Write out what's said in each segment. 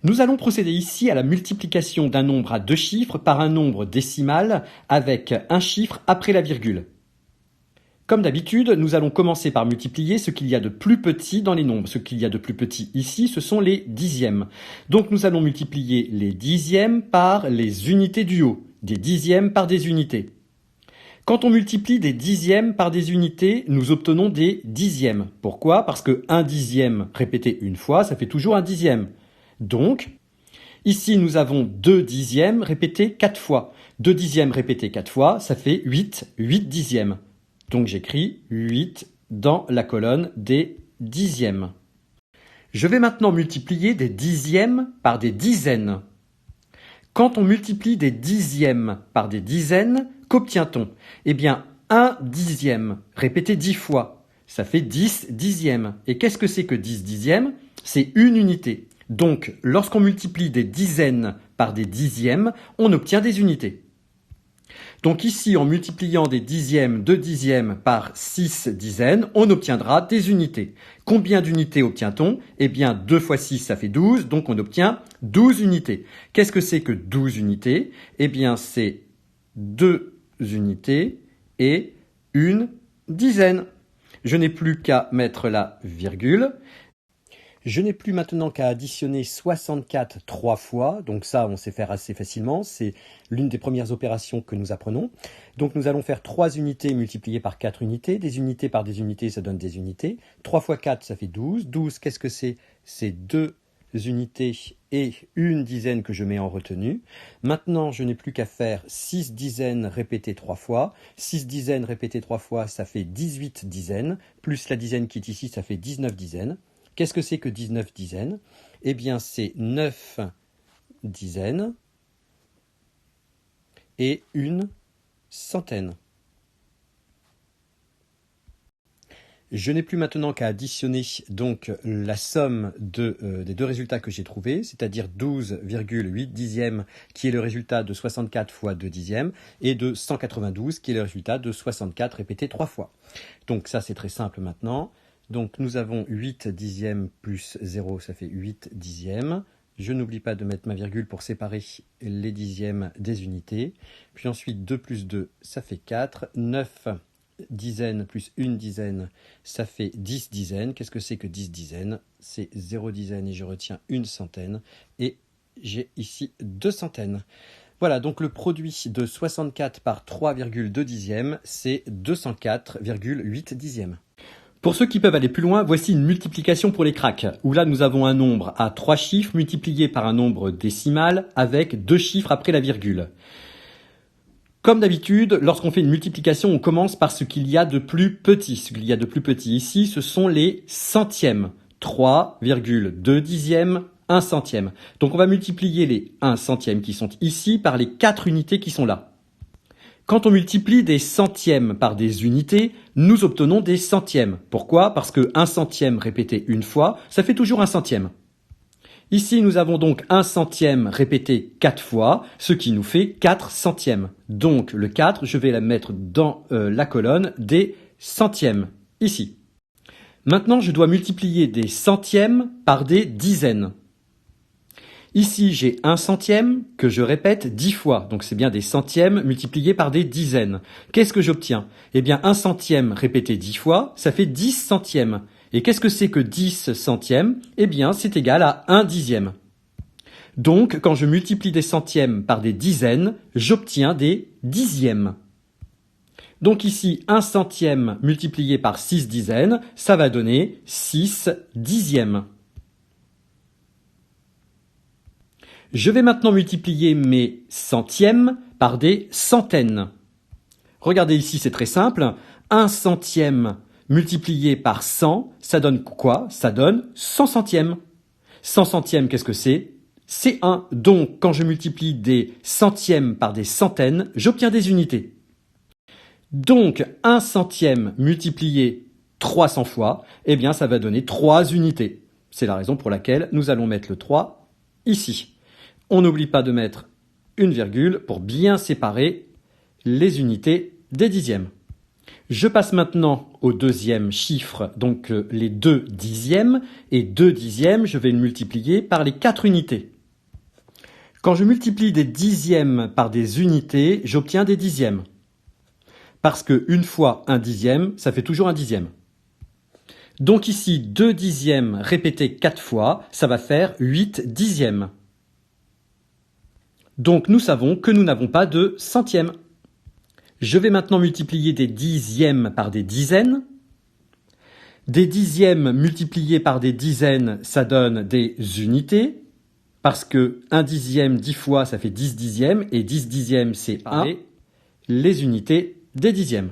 Nous allons procéder ici à la multiplication d'un nombre à deux chiffres par un nombre décimal avec un chiffre après la virgule. Comme d'habitude, nous allons commencer par multiplier ce qu'il y a de plus petit dans les nombres. Ce qu'il y a de plus petit ici, ce sont les dixièmes. Donc nous allons multiplier les dixièmes par les unités du haut, des dixièmes par des unités. Quand on multiplie des dixièmes par des unités, nous obtenons des dixièmes. Pourquoi? Parce que un dixième répété une fois, ça fait toujours un dixième. Donc, ici nous avons 2 dixièmes répétés 4 fois. 2 dixièmes répétés 4 fois, ça fait 8 dixièmes. Donc j'écris 8 dans la colonne des dixièmes. Je vais maintenant multiplier des dixièmes par des dizaines. Quand on multiplie des dixièmes par des dizaines, qu'obtient-on? Eh bien, 1 dixième répété 10 fois, ça fait 10 dixièmes. Et qu'est-ce que c'est que 10 dixièmes? C'est une unité. Donc, lorsqu'on multiplie des dizaines par des dixièmes, on obtient des unités. Donc ici, en multipliant des dixièmes, 2 dixièmes par 6 dizaines, on obtiendra des unités. Combien d'unités obtient-on? Eh bien, 2 fois 6, ça fait 12, donc on obtient 12 unités. Qu'est-ce que c'est que 12 unités? Eh bien, c'est 2 unités et une dizaine. Je n'ai plus qu'à mettre la virgule. Je n'ai plus maintenant qu'à additionner 64 3 fois, donc ça on sait faire assez facilement, c'est l'une des premières opérations que nous apprenons. Donc nous allons faire 3 unités multipliées par 4 unités, des unités par des unités ça donne des unités, 3 fois 4 ça fait 12, 12 qu'est-ce que c'est? C'est 2 unités et une dizaine que je mets en retenue. Maintenant je n'ai plus qu'à faire 6 dizaines répétées 3 fois, 6 dizaines répétées 3 fois ça fait 18 dizaines, plus la dizaine qui est ici ça fait 19 dizaines. Qu'est-ce que c'est que 19 dizaines? Eh bien, c'est 9 dizaines et une centaine. Je n'ai plus maintenant qu'à additionner donc la somme des deux résultats que j'ai trouvés, c'est-à-dire 12,8 dixièmes qui est le résultat de 64 fois 2 dixièmes et de 192 qui est le résultat de 64 répété 3 fois. Donc ça c'est très simple maintenant. Donc nous avons 8 dixièmes plus 0, ça fait 8 dixièmes. Je n'oublie pas de mettre ma virgule pour séparer les dixièmes des unités. Puis ensuite 2 plus 2, ça fait 4. 9 dizaines plus une dizaine, ça fait 10 dizaines. Qu'est-ce que c'est que 10 dizaines? C'est 0 dizaine et je retiens une centaine. Et j'ai ici 2 centaines. Voilà, donc le produit de 64 par 3,2 dixièmes, c'est 204,8 dixièmes. Pour ceux qui peuvent aller plus loin, voici une multiplication pour les cracks, où là nous avons un nombre à 3 chiffres multiplié par un nombre décimal avec 2 chiffres après la virgule. Comme d'habitude, lorsqu'on fait une multiplication, on commence par ce qu'il y a de plus petit. Ce qu'il y a de plus petit ici, ce sont les centièmes. 3,2 dixièmes, 1 centième. Donc on va multiplier les 1 centième qui sont ici par les 4 unités qui sont là. Quand on multiplie des centièmes par des unités, nous obtenons des centièmes. Pourquoi? Parce que 1 centième répété une fois, ça fait toujours 1 centième. Ici, nous avons donc 1 centième répété 4 fois, ce qui nous fait 4 centièmes. Donc le 4, je vais la mettre dans la colonne des centièmes, ici. Maintenant, je dois multiplier des centièmes par des dizaines. Ici, j'ai 1 centième que je répète 10 fois. Donc, c'est bien des centièmes multipliés par des dizaines. Qu'est-ce que j'obtiens? Eh bien, 1 centième répété 10 fois, ça fait 10 centièmes. Et qu'est-ce que c'est que 10 centièmes? Eh bien, c'est égal à 1 dixième. Donc, quand je multiplie des centièmes par des dizaines, j'obtiens des dixièmes. Donc ici, 1 centième multiplié par 6 dizaines, ça va donner 6 dixièmes. Je vais maintenant multiplier mes centièmes par des centaines. Regardez ici, c'est très simple. 1 centième multiplié par 100, ça donne quoi? Ça donne 100 centièmes. 100 centièmes, qu'est-ce que c'est? C'est 1. Donc, quand je multiplie des centièmes par des centaines, j'obtiens des unités. Donc, 1 centième multiplié 300 fois, eh bien, ça va donner 3 unités. C'est la raison pour laquelle nous allons mettre le 3 ici. On n'oublie pas de mettre une virgule pour bien séparer les unités des dixièmes. Je passe maintenant au deuxième chiffre, donc les 2 dixièmes. Et 2 dixièmes, je vais le multiplier par les 4 unités. Quand je multiplie des dixièmes par des unités, j'obtiens des dixièmes. Parce que 1 fois 1 dixième, ça fait toujours 1 dixième. Donc ici, 2 dixièmes répétés 4 fois, ça va faire 8 dixièmes. Donc nous savons que nous n'avons pas de centièmes. Je vais maintenant multiplier des dixièmes par des dizaines. Des dixièmes multipliés par des dizaines, ça donne des unités. Parce que 1 dixième 10 fois, ça fait 10 dixièmes. Et 10 dixièmes, c'est 1. Les unités des dixièmes.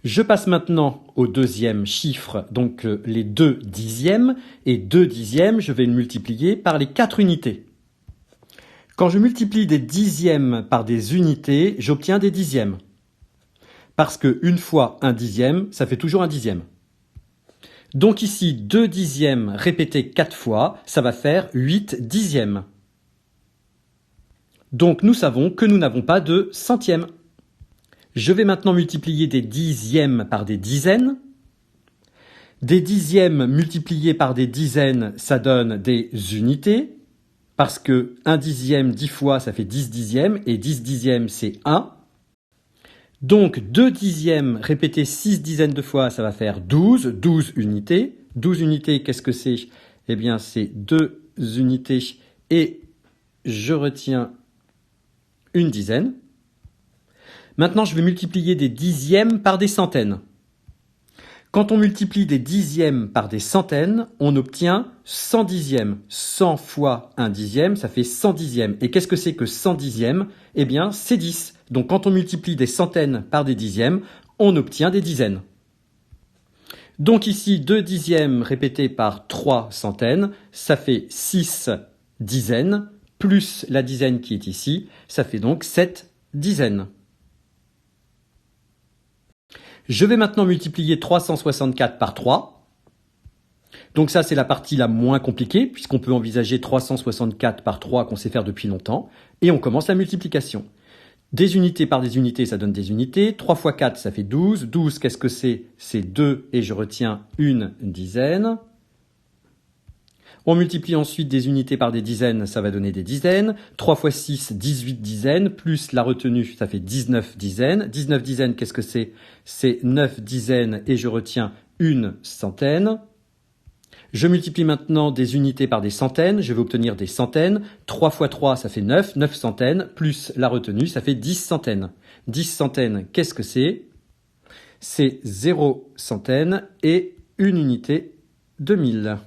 Je passe maintenant au deuxième chiffre, donc les 2 dixièmes. Et 2 dixièmes, je vais le multiplier par les 4 unités. Quand je multiplie des dixièmes par des unités, j'obtiens des dixièmes. Parce que 1 fois 1 dixième, ça fait toujours 1 dixième. Donc ici, 2 dixièmes répétés 4 fois, ça va faire 8 dixièmes. Donc nous savons que nous n'avons pas de centièmes. Je vais maintenant multiplier des dixièmes par des dizaines. Des dixièmes multipliés par des dizaines, ça donne des unités. Parce que 1 dixième 10 fois, ça fait 10 dixièmes. Et 10 dixièmes, c'est 1. Donc 2 dixièmes répétés 6 dizaines de fois, ça va faire 12. 12 unités. 12 unités, qu'est-ce que c'est? Eh bien, c'est 2 unités. Et je retiens une dizaine. Maintenant, je vais multiplier des dixièmes par des centaines. Quand on multiplie des dixièmes par des centaines, on obtient 100 dixièmes. 100 fois 1 dixième, ça fait 100 dixièmes. Et qu'est-ce que c'est que 100 dixièmes? Eh bien, c'est 10. Donc quand on multiplie des centaines par des dixièmes, on obtient des dizaines. Donc ici, 2 dixièmes répétés par 3 centaines, ça fait 6 dizaines, plus la dizaine qui est ici, ça fait donc 7 dizaines. Je vais maintenant multiplier 364 par 3. Donc ça, c'est la partie la moins compliquée, puisqu'on peut envisager 364 par 3 qu'on sait faire depuis longtemps. Et on commence la multiplication. Des unités par des unités, ça donne des unités. 3 fois 4, ça fait 12. 12, qu'est-ce que c'est? C'est 2 et je retiens une dizaine. On multiplie ensuite des unités par des dizaines, ça va donner des dizaines. 3 fois 6, 18 dizaines, plus la retenue, ça fait 19 dizaines. 19 dizaines, qu'est-ce que c'est? C'est 9 dizaines et je retiens une centaine. Je multiplie maintenant des unités par des centaines, je vais obtenir des centaines. 3 fois 3, ça fait 9, 9 centaines, plus la retenue, ça fait 10 centaines. 10 centaines, qu'est-ce que c'est? C'est 0 centaine et une unité de 1000.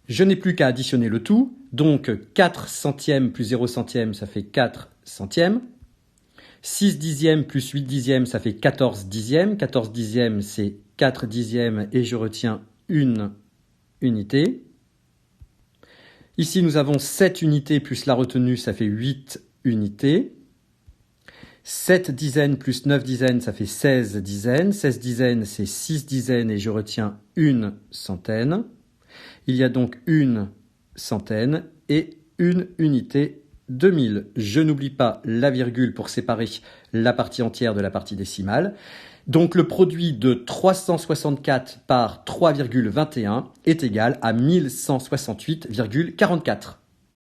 Je n'ai plus qu'à additionner le tout, donc 4 centièmes plus 0 centième, ça fait 4 centièmes. 6 dixièmes plus 8 dixièmes, ça fait 14 dixièmes. 14 dixièmes, c'est 4 dixièmes et je retiens une unité. Ici, nous avons 7 unités plus la retenue, ça fait 8 unités. 7 dizaines plus 9 dizaines, ça fait 16 dizaines. 16 dizaines, c'est 6 dizaines et je retiens une centaine. Il y a donc une centaine et une unité de 1000. Je n'oublie pas la virgule pour séparer la partie entière de la partie décimale. Donc le produit de 364 par 3,21 est égal à 1168,44.